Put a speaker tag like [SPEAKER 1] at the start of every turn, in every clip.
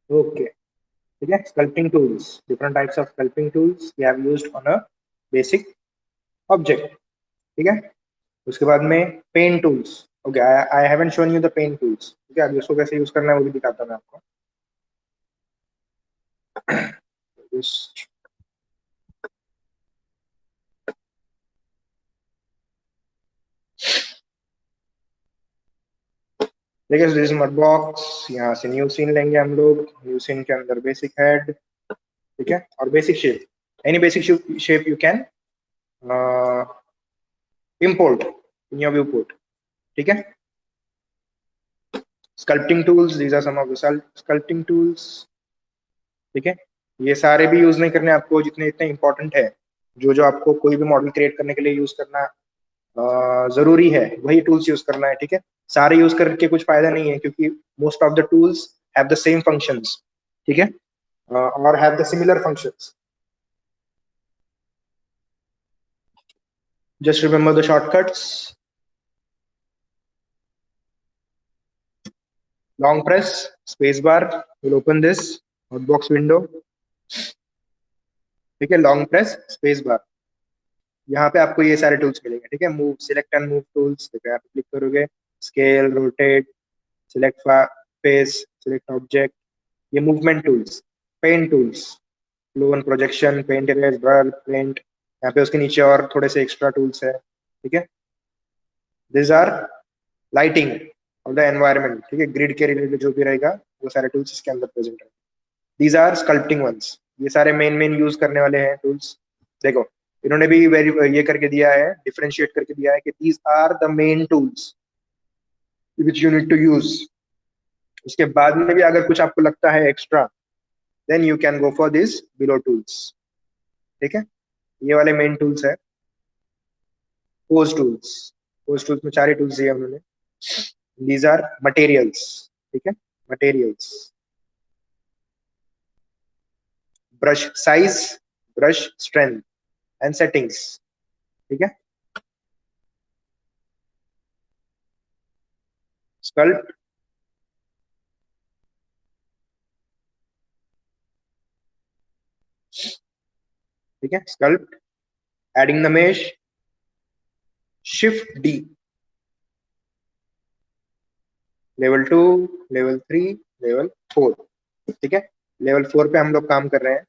[SPEAKER 1] Okay, ठीक है। Sculpting tools, different types of sculpting tools we have used on a basic object, ठीक है। उसके बाद में pen tools. Okay, I haven't shown you the pen tools, ठीक है। अभी उसको कैसे यूज करना है वो भी दिखाता हूं मैं आपको। Just- देखिए, दिस मड बॉक्स, यहाँ से न्यू सीन लेंगे हम लोग। न्यू सीन के अंदर बेसिक हेड, ठीक है, और basic shape. Any basic shape you can import in your viewport, ठीक है। Sculpting tools, these are some of the sculpting tools, ठीक है। ये सारे भी यूज नहीं करने आपको, जितने इतने इंपॉर्टेंट है, जो जो आपको कोई भी मॉडल क्रिएट करने के लिए यूज करना जरूरी है, वही टूल्स यूज करना है, ठीक है। सारे यूज करके कुछ फायदा नहीं है, क्योंकि most of the tools have the same functions, ठीक है, और have the similar functions. Just remember the shortcuts. Long press, space bar will open this outbox window, ठीक है। लॉन्ग प्रेस, स्पेस बार, यहाँ पे आपको ये सारे टूल्स मिलेंगे, ठीक है। Move, select and move tools, ठीक है, आप क्लिक करोगे। Scale, rotate, select face, select object, ये movement tools. Pen tools, flow and projection, paint erase, blur, paint. यहाँ पे उसके नीचे और थोड़े से एक्स्ट्रा टूल्स है, ठीक है। This are lighting of the environment, ठीक है, ग्रिड के रिलेटेड जो भी रहेगा वो सारे टूल्स इसके अंदर प्रेजेंट है। दीज आर स्कल्पटिंग वंस, ये सारे मेन मेन यूज करने वाले हैं टूल्स। देखो, इन्होंने भी वेरी ये करके दिया है, डिफरेंशिएट करके दिया है कि these are the main tools which you need to use. उसके बाद में भी अगर कुछ आपको लगता है extra, then you can go for this below tools, ठीक है। ये वाले मेन टूल्स है। पोज टूल्स, पोज टूल्स में चार टूल्स दिए उन्होंने। दीज आर मटेरियल्स, ठीक है, materials. Brush size, brush strength and settings, ठीक है। स्कल्प, ठीक है, scalp, adding the mesh, shift D, level 2, level 3, level 4, ठीक है। लेवल 4 पे हम लोग काम कर रहे हैं।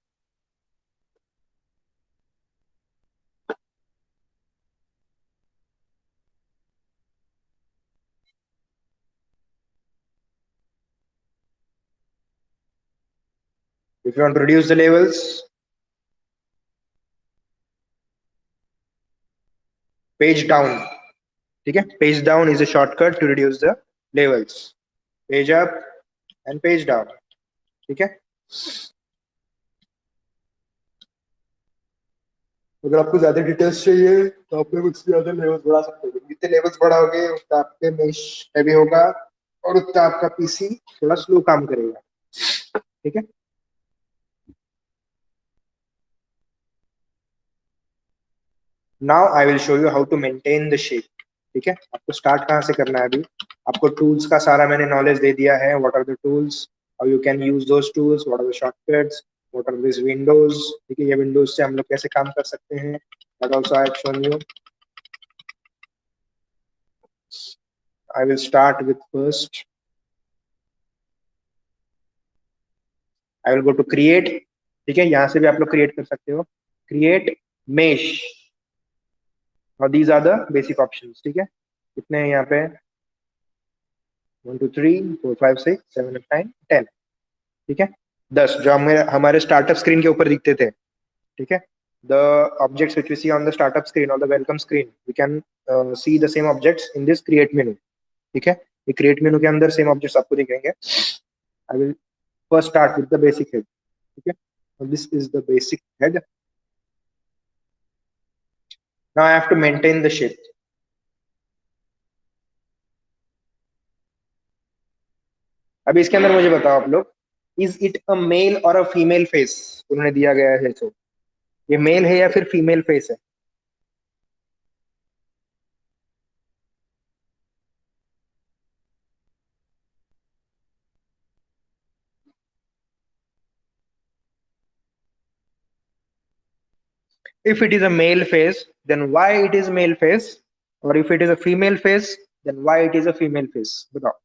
[SPEAKER 1] If you want to reduce the levels, page down, ठीक है। Page down is a shortcut to reduce the levels. Page up and page down, ठीक है। अगर आपको ज्यादा डिटेल्स चाहिए तो आप लोग उससे ज्यादा लेवल्स बढ़ा सकते हो। जितने लेवल्स बढ़ाओगे उतना आपके मेश हैवी होगा, और उतना आपका पीसी थोड़ा स्लो काम करेगा, ठीक है। Now I will show you how to maintain the shape, ठीक है। आपको स्टार्ट कहाँ से करना है अभी। आपको टूल्स का सारा मैंने नॉलेज दे दिया है। What are the tools, how you can use those tools, what are the shortcuts, what are this windows, ठीक है। ये विंडोज से हम लोग कैसे काम कर सकते हैं, that also I have shown you. I will start with first, I will go to create, ठीक है। यहाँ से भी आप लोग क्रिएट कर सकते हो। क्रिएट मेश, और these are the basic options, ठीक है। कितने हैं यहाँ पे, 1 2 3 4 5 6 7 8 9 10, ठीक है। 10 जो हमें हमारे स्टार्टअप स्क्रीन के ऊपर दिखते थे, ठीक है। The objects which we see on the startup screen और the welcome screen, we can see the same objects in this create menu, ठीक है। ये क्रिएट मेनू के अंदर सेम ऑब्जेक्ट्स आपको दिखेंगे। I will first start with the basic head, ठीक है। This is the basic head. Now I have to maintain the shape. अभी इसके अंदर मुझे बताओ आप लोग, इज इट अ मेल और अ फीमेल फेस उन्होंने दिया गया है, तो ये मेल है या फिर फीमेल फेस है। if it is a male face, then why it is male face, or if it is a female face, then why it is a female face? बताओ.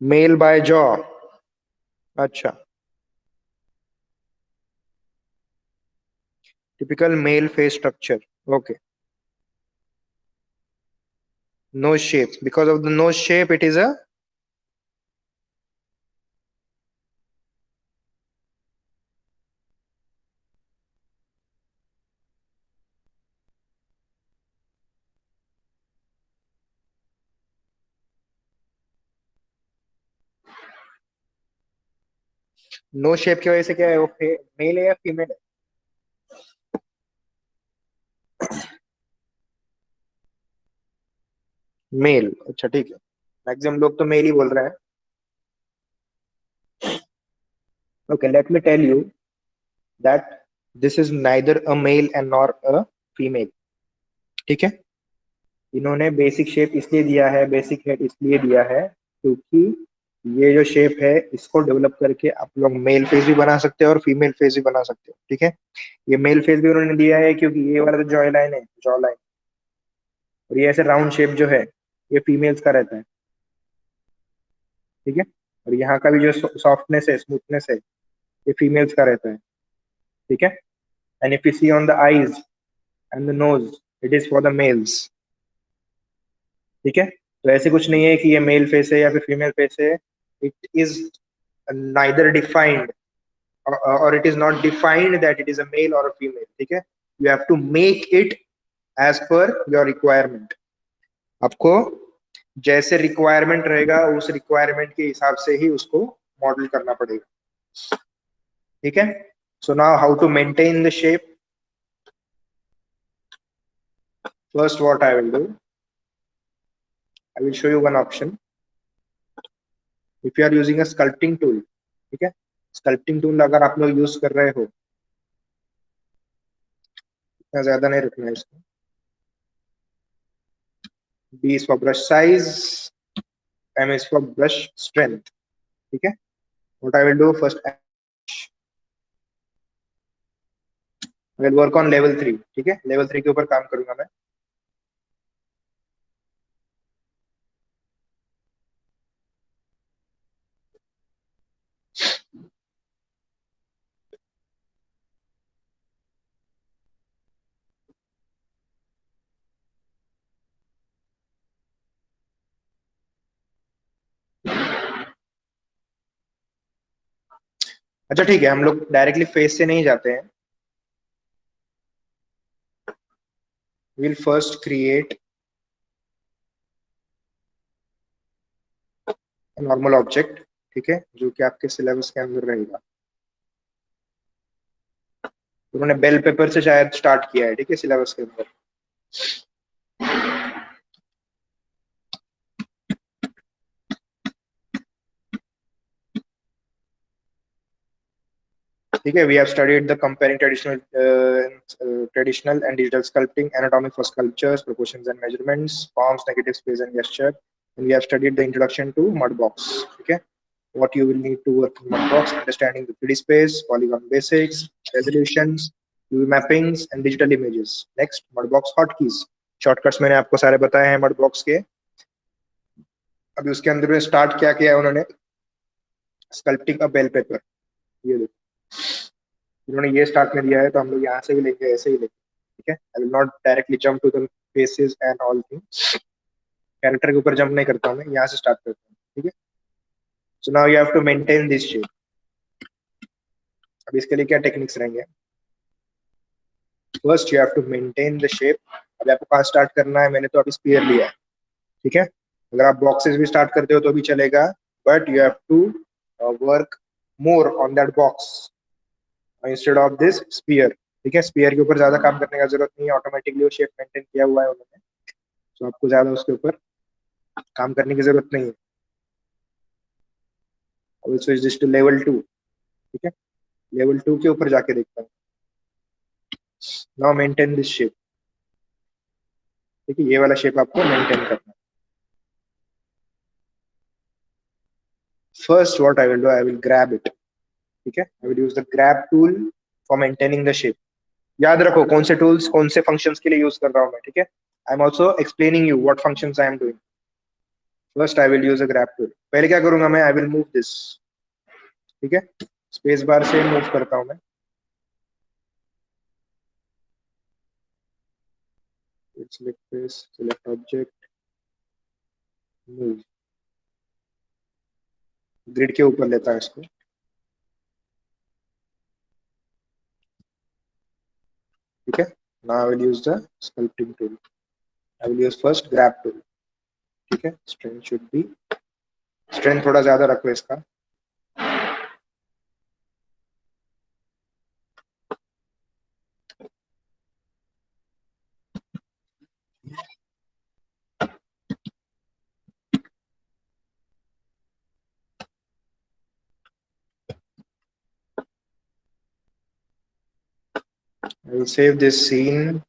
[SPEAKER 1] Male by jaw. अच्छा. Typical male face structure. Okay. Nose shape. Because of the nose shape, it is a nose shape की वजह से क्या है, वो mail है या फीमेल है? मेल. अच्छा ठीक है. मैक्सिमम लोग तो मेल ही बोल रहे हैं. Okay, let me tell you that this is neither a male and nor a female. ठीक है. इन्होंने बेसिक शेप इसलिए दिया है, बेसिक हेड इसलिए दिया है क्योंकि ये जो शेप है इसको डेवलप करके आप लोग मेल फेस भी बना सकते हो और फीमेल फेस भी बना सकते हो. ठीक है. ये मेल फेस भी उन्होंने दिया है क्योंकि ये वाला जो जॉ लाइन है, जॉ लाइन, और ये ऐसे राउंड शेप जो है ये फीमेल्स का रहता है. ठीक है. और यहाँ का भी जो सॉफ्टनेस है, स्मूथनेस है, ये फीमेल्स का रहता है. ठीक है. And if you see on the eyes and the nose, it is for the males. ठीक है. तो ऐसे कुछ नहीं है कि ये मेल फेस है या फिर फीमेल फेस है. It is neither defined, or it is not defined that it is a male or a female. ठीक है. You have to make it as per your requirement. आपको जैसे रिक्वायरमेंट रहेगा उस रिक्वायरमेंट के हिसाब से ही उसको मॉडल करना पड़ेगा. ठीक है. So now how to maintain the shape. First what I will do, I will show you one option. If you are using a sculpting tool, ठीक है, sculpting tool अगर आप लोग यूज कर रहे हो, इतना ज्यादा नहीं रखना है इसको. B is for brush size, M is for brush strength. ठीक है. What I will do first, I will work on level 3. ठीक है. level 3 के ऊपर काम करूंगा मैं. अच्छा ठीक है, हम लोग डायरेक्टली फेस से नहीं जाते हैं. We'll first create a normal object. ठीक है. जो कि आपके सिलेबस के अंदर रहेगा. उन्होंने बेल पेपर से शायद स्टार्ट किया है. ठीक है. सिलेबस के अंदर. ठीक है. We have studied the comparing traditional and digital sculpting, anatomy for sculptures, proportions and measurements, forms, negative space and gesture, and we have studied the introduction to Mudbox. Okay, what you will need to work in Mudbox: understanding the 3D space, polygon basics, resolutions, UV mappings, and digital images. Next, Mudbox hotkeys. Shortcuts मैंने आपको सारे बताए हैं Mudbox के. अभी उसके अंदर में स्टार्ट क्या किया है उन्होंने, स्कल्पटिंग अ बेल पेपर. ये देखो, उन्होंने ये स्टार्ट में दिया है, तो हम लोग यहाँ से भी लेंगे, ऐसे ही लेंगे. ठीक है. I will not directly jump to the faces and all things. Character के ऊपर जंप नहीं करता हूँ मैं, यहाँ से स्टार्ट करता हूँ. ठीक है. So now you have to maintain this shape. अब इसके लिए क्या टेक्निक्स रहेंगे. First you have to maintain the shape. अब आपको कहाँ स्टार्ट करना है, मैंने तो अभी स्पीयर लिया है. ठीक है. अगर आप बॉक्सेस भी स्टार्ट करते हो तो भी चलेगा, but you have to work more on that box instead of this sphere. ठीक है. स्पीयर के ऊपर ज्यादा काम करने का जरूरत नहीं है, ऑटोमेटिकली वो शेप मेंटेन किया हुआ है उन्होंने. तो आपको ज्यादा उसके ऊपर काम करने की जरूरत नहीं है. I will switch this to level 2. ठीक है. लेवल 2 के ऊपर जाके देखता हूँ. Now maintain this shape. ठीक है, ये वाला शेप आपको मेंटेन करना है। First what I will do, I will grab it. ठीक है, I will use the grab tool for maintaining the shape. याद रखो कौन से टूल्स कौन से फंक्शंस के लिए यूज कर रहा हूं मैं। ठीक है, I am also explaining you what functions I am doing. First I will use a grab tool. पहले क्या करूंगा मैं, आई विल मूव दिस। ठीक है, स्पेस बार से मूव करता हूं मैं। Select face, select object, move. Grid के ऊपर लेता है इसको। ठीक है, now I will use the sculpting tool. I will use first grab tool. ठीक है, स्ट्रेंथ शुड बी, स्ट्रेंथ थोड़ा ज्यादा रखो इसका। I will save this scene.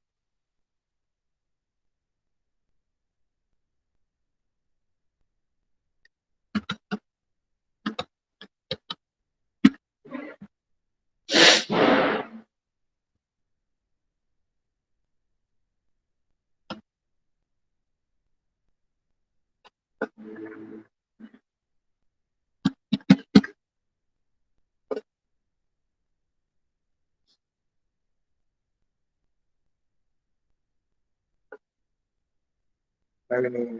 [SPEAKER 1] अरे नहीं,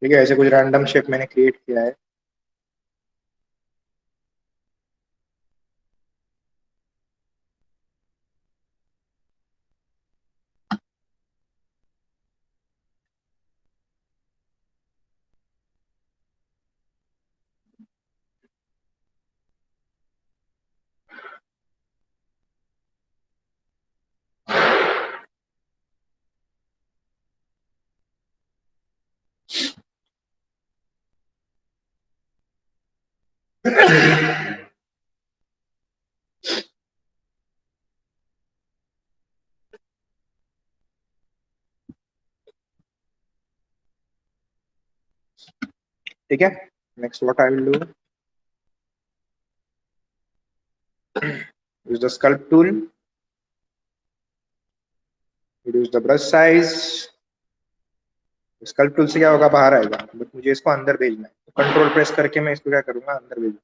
[SPEAKER 1] ठीक है, ऐसे कुछ रैंडम शेप मैंने क्रिएट किया है। ठीक है, next what I will do, use the sculpt tool, reduce the brush size। Scalp tool से क्या होगा, बाहर आएगा, बट मुझे इसको अंदर भेजना है, तो कंट्रोल प्रेस करके मैं इसको क्या करूंगा, अंदर भेजूंगा।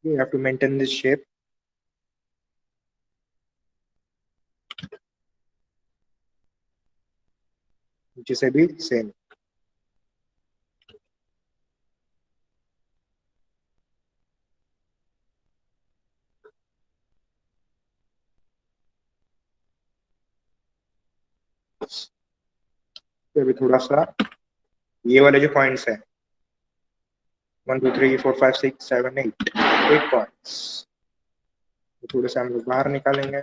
[SPEAKER 1] You have to maintain this shape। नीचे से भी सेम। तो अभी थोड़ा सा ये वाले जो पॉइंट्स है, 1 2 3 4 5 6 7 8, 8 पॉइंट्स, थोड़े से हम लोग बाहर निकालेंगे।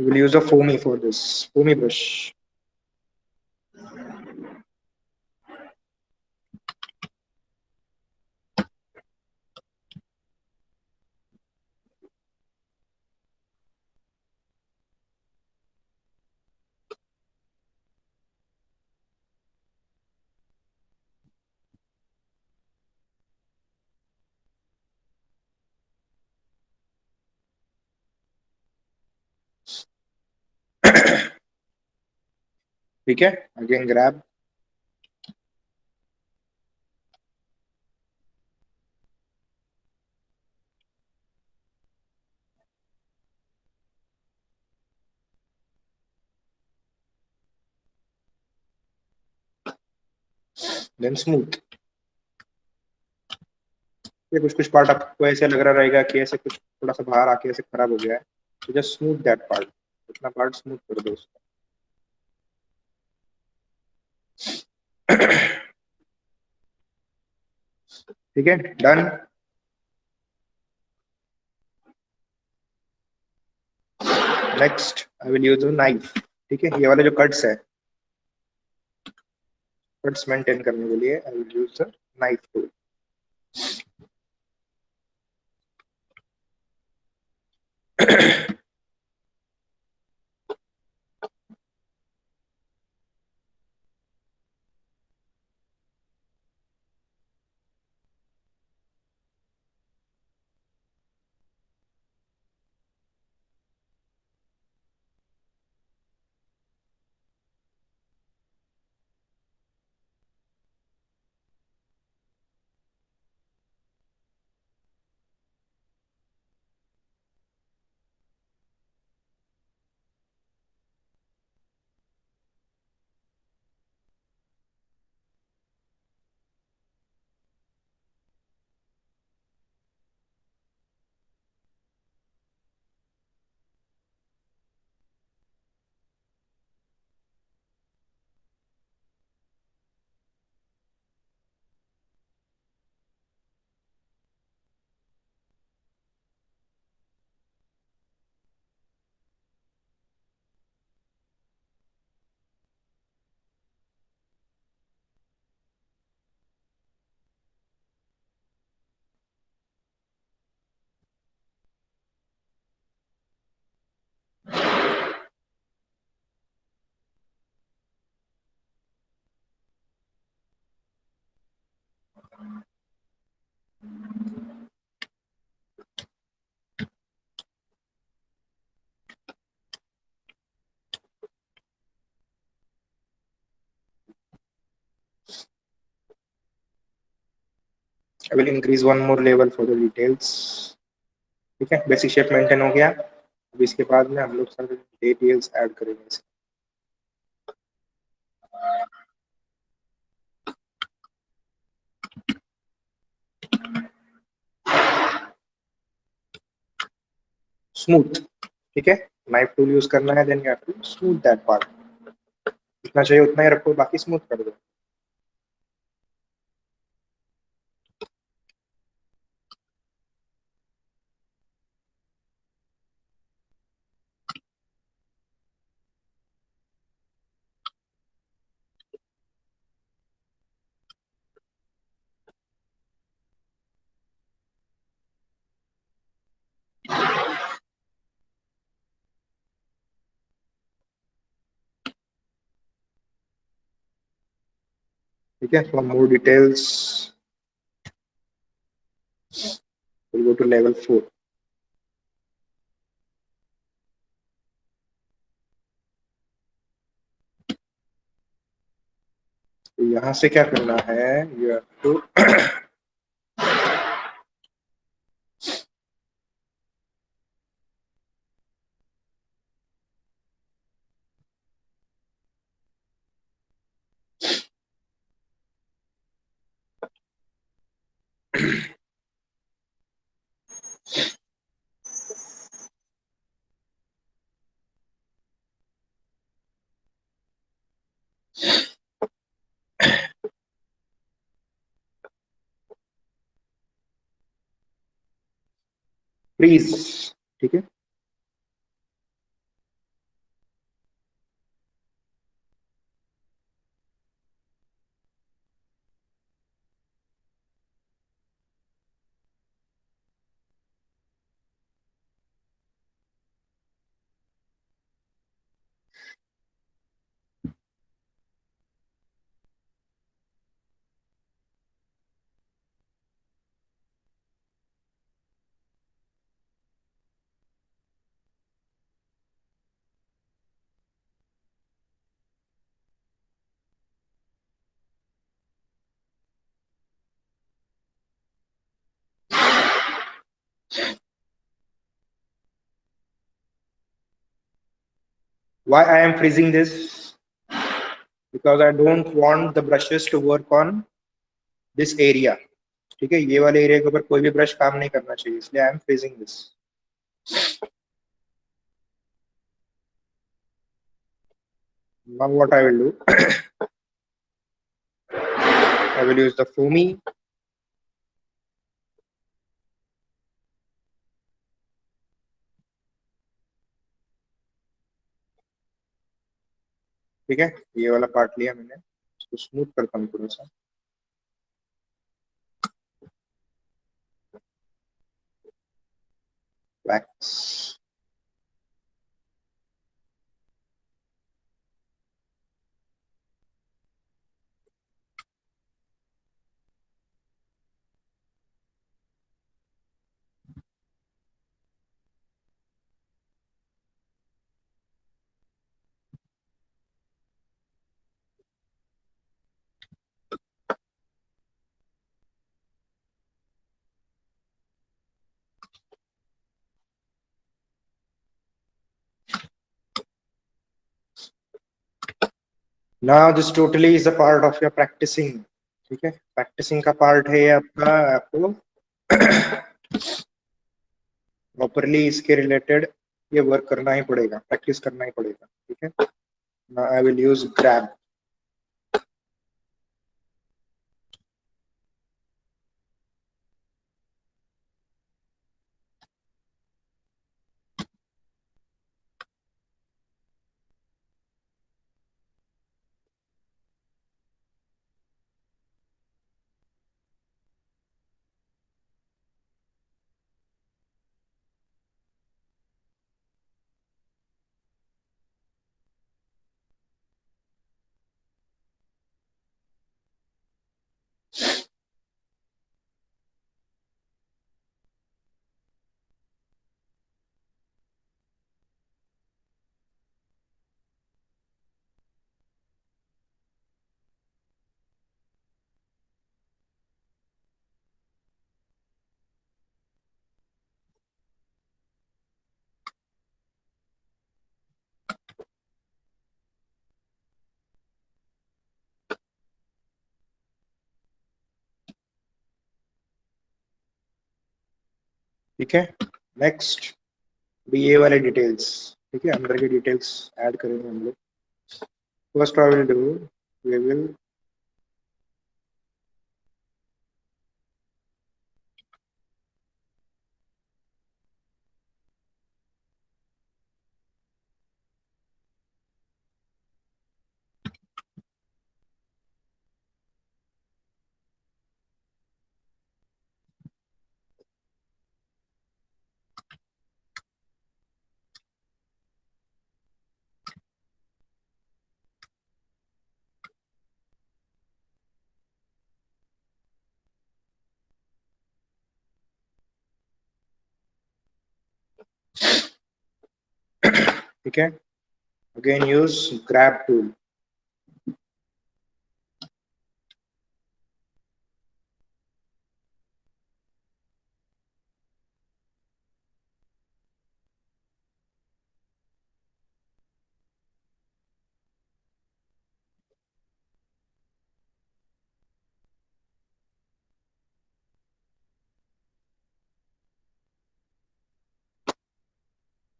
[SPEAKER 1] We will use a foamy for this, foamy brush. ठीक है, अगेन ग्रैब, देन स्मूथ। ये कुछ कुछ पार्ट आपको ऐसे लग रहा रहेगा कि ऐसे कुछ थोड़ा सा बाहर आके ऐसे खराब हो गया है, तो जस्ट स्मूथ दैट पार्ट, उतना पार्ट स्मूथ कर दो उसका। ठीक है, done. Next I will use knife. ठीक है, ये वाले जो कट्स है, कट्स मेंटेन करने के लिए I will use the knife tool. I will increase one more level for the details. ठीक है, बेसिक शेप मेंटेन हो गया। अब इसके बाद में हम लोग सारे डिटेल्स ऐड करेंगे इसमें। स्मूथ। ठीक है, नाइफ टूल यूज करना है, then you have to smooth that part. जितना चाहिए उतना ही रखो, बाकी स्मूथ कर दो। ठीक है, for more details will go to level 4। तो यहाँ से क्या करना है, यू हैव टू फ्रीज। ठीक है, Why I am freezing this? Because I don't want the brushes to work on this area. ठीक है, ये वाले एरिया के ऊपर कोई भी ब्रश काम नहीं करना चाहिए, इसलिए I am freezing this. Now what I will do, I will use the foamy. ठीक है, ये वाला पार्ट लिया मैंने, इसको स्मूथ करता हूँ थोड़ा सा. Wax. Now this totally is a part of your practicing. ठीक है, प्रैक्टिसिंग का पार्ट है ये आपका, आपको प्रॉपरली इसके रिलेटेड ये वर्क करना ही पड़ेगा, प्रैक्टिस करना ही पड़ेगा. ठीक है, now I will use grab. ठीक है, नेक्स्ट भी ये वाले डिटेल्स. ठीक है, अंदर के डिटेल्स ऐड करेंगे हम लोग. First I will do, we will ठीक है, again use grab tool.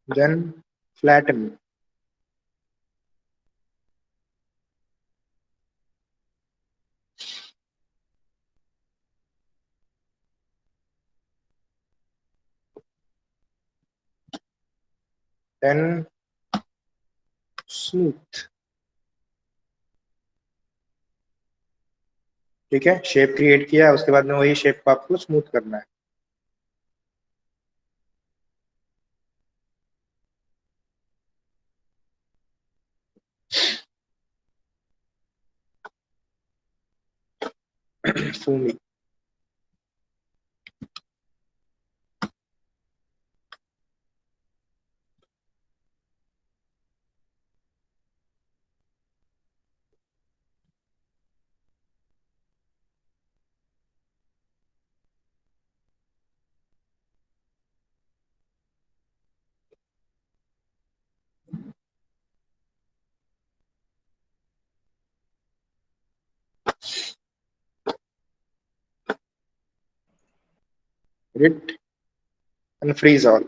[SPEAKER 1] Then flatten. Then smooth. ठीक है, शेप क्रिएट किया, उसके बाद में वही शेप को आपको स्मूथ करना है. foamy. edit and freeze all.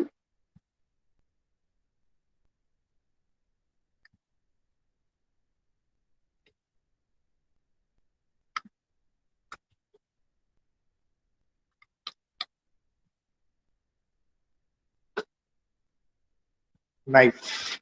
[SPEAKER 1] Knife.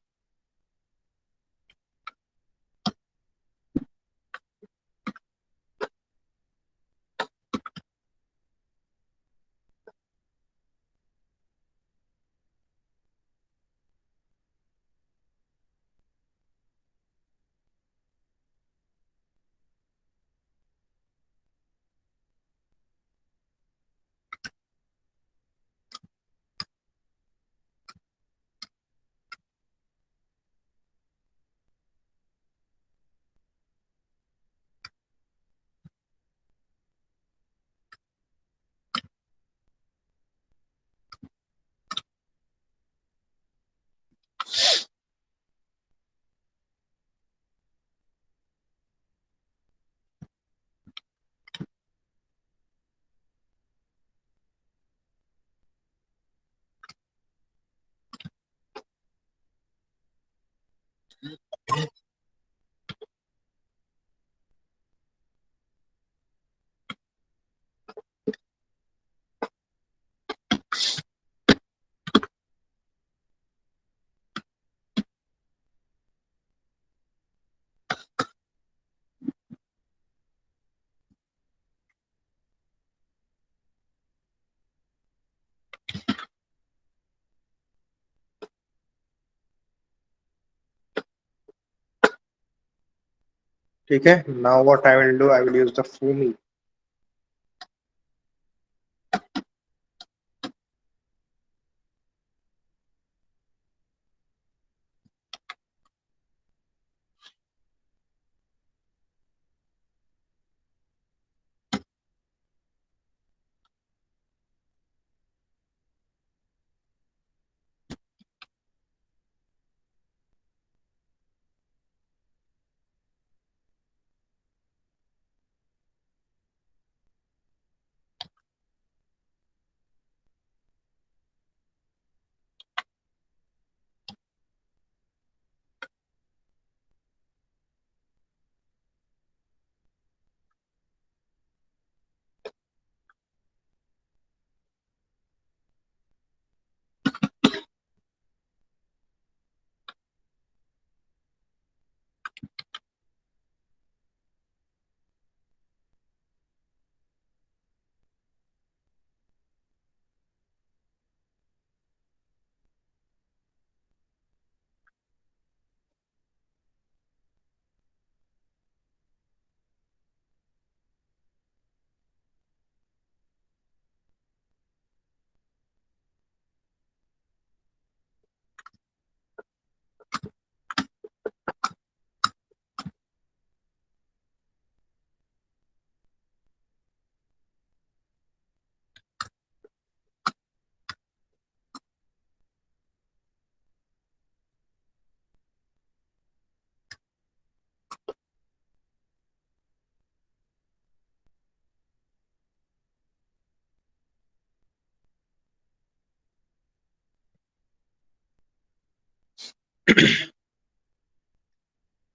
[SPEAKER 1] ठीक है. Now what I will do, I will use the Fumi.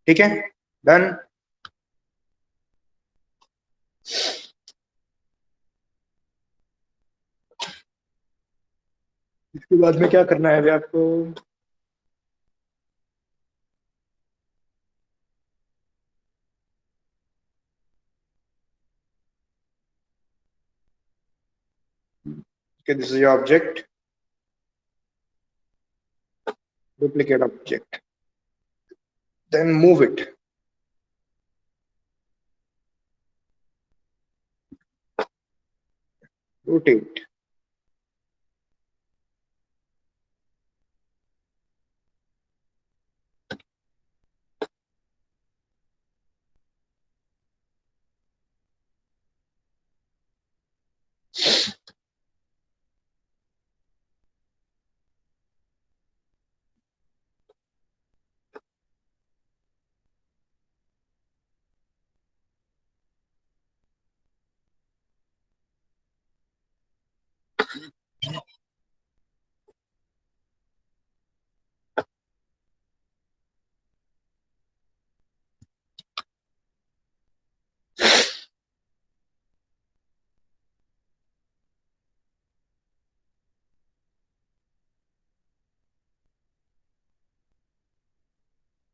[SPEAKER 1] ठीक है. Done. इसके बाद में क्या करना है अभी आपको? Okay, this is your object. Duplicate object. Then move it. Rotate.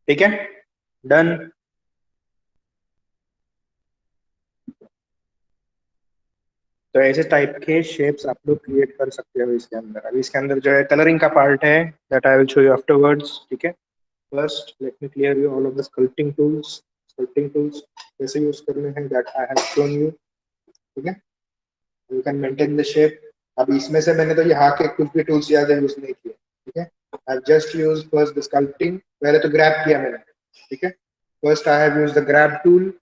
[SPEAKER 1] ठीक है, डन। तो ऐसे टाइप के शेप्स आप लोग क्रिएट कर सकते हो इसके अंदर। अभी इसके अंदर जो है कलरिंग का पार्ट है, that I will show you afterwards, ठीक है। First let me clear you all of the sculpting tools. Sculpting tools कैसे यूज करने हैं that I have shown you, ठीक है। You can maintain the shape. अब इसमें से मैंने तो यहाँ के कुछ भी टूल्स ज्यादा यूज नहीं किए, ठीक है। I just use first the sculpting, पहले तो ग्रैब किया मैंने, ठीक है। First I have use the grab tool.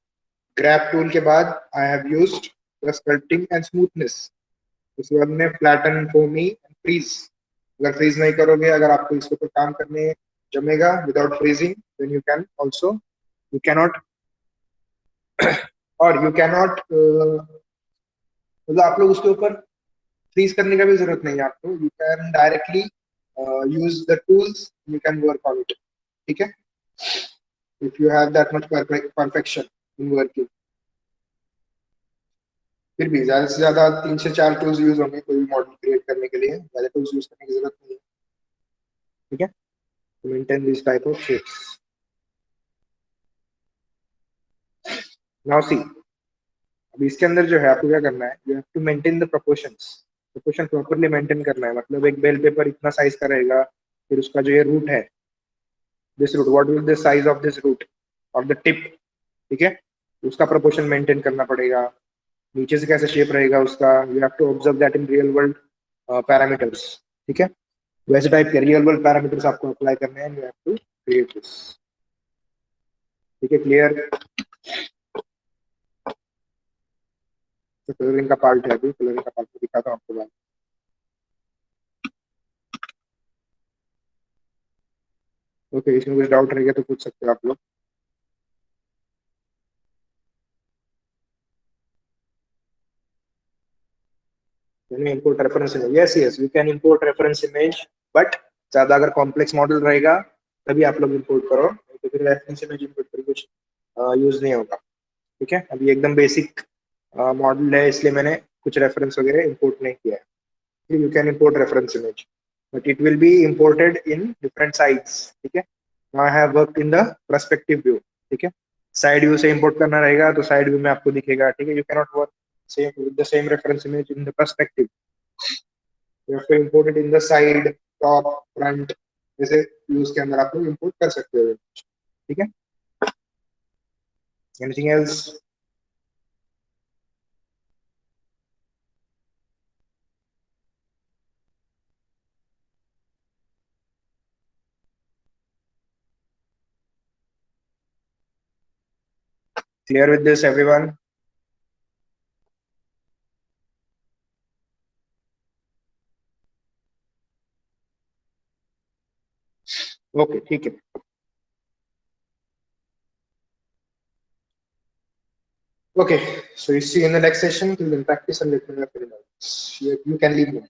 [SPEAKER 1] Grab tool के बाद I have used the sculpting and smoothness. उसके बाद में फ्लैटन, फोमी एंड फ्रीज। अगर फ्रीज नहीं करोगे, अगर आपको इसके ऊपर काम करने जमेगा without freezing, then you can also, you cannot, और यू कैनॉट, मतलब आप लोग उसके ऊपर फ्रीज करने का भी जरूरत नहीं है आपको, you can directly use the tools, you can work on it, ठीक है। If you have that much perfection in working. फिर भी ज्यादा से ज्यादा 3 से 4 टूल्स यूज होंगे कोई भी मॉडल क्रिएट करने के लिए, ज्यादा टूल्स यूज करने की जरूरत नहीं है, ठीक है। to maintain this type of shapes. Now see, अब इसके अंदर जो है आपको क्या करना है, you have to maintain the proportions. Proportion properly maintain करना है, मतलब एक बेल पेपर इतना साइज का रहेगा, फिर उसका जो ये रूट है, this root, what will the size of this root और द टिप, ठीक है। उसका प्रोपोर्शन मेंटेन करना पड़ेगा। नीचे से कैसे शेप रहेगा उसका, you have to observe that in real world parameters, ठीक है। वैसे टाइप के रियल वर्ल्ड पैरामीटर्स आपको अप्लाई करने हैं, you have to create this, ठीक है। क्लियर। तो कलरिंग का पार्ट है, अभी कलरिंग का पार्ट दिखाता हूँ आपको बाद। ओके, इसमें कुछ डाउट रहेगा तो पूछ सकते हो आप लोग। Can you import reference image? Yes, yes, you can import reference image, but ज्यादा अगर कॉम्प्लेक्स मॉडल रहेगा तभी आप लोग इंपोर्ट करो, तो फिर रेफरेंस इमेज इंपोर्ट कर कुछ यूज नहीं होगा, ठीक है। अभी एकदम बेसिक मॉडल है, इसलिए मैंने कुछ रेफरेंस वगैरह इंपोर्ट नहीं किया है। You can import reference image, but it will be imported in different sides, ठीक है। I have worked in the perspective view, ठीक है। साइड व्यू से इंपोर्ट करना रहेगा तो साइड व्यू में आपको दिखेगा, ठीक है। You cannot work same with the same reference image in the perspective. You have to import it in the side, top, front, जैसे व्यूज के अंदर आप लोग इंपोर्ट कर सकते हो, ठीक है। Anything else? Clear with this everyone? Okay, ठीक है। Okay, so you see in the next session, till then practice and let me know if you can leave me.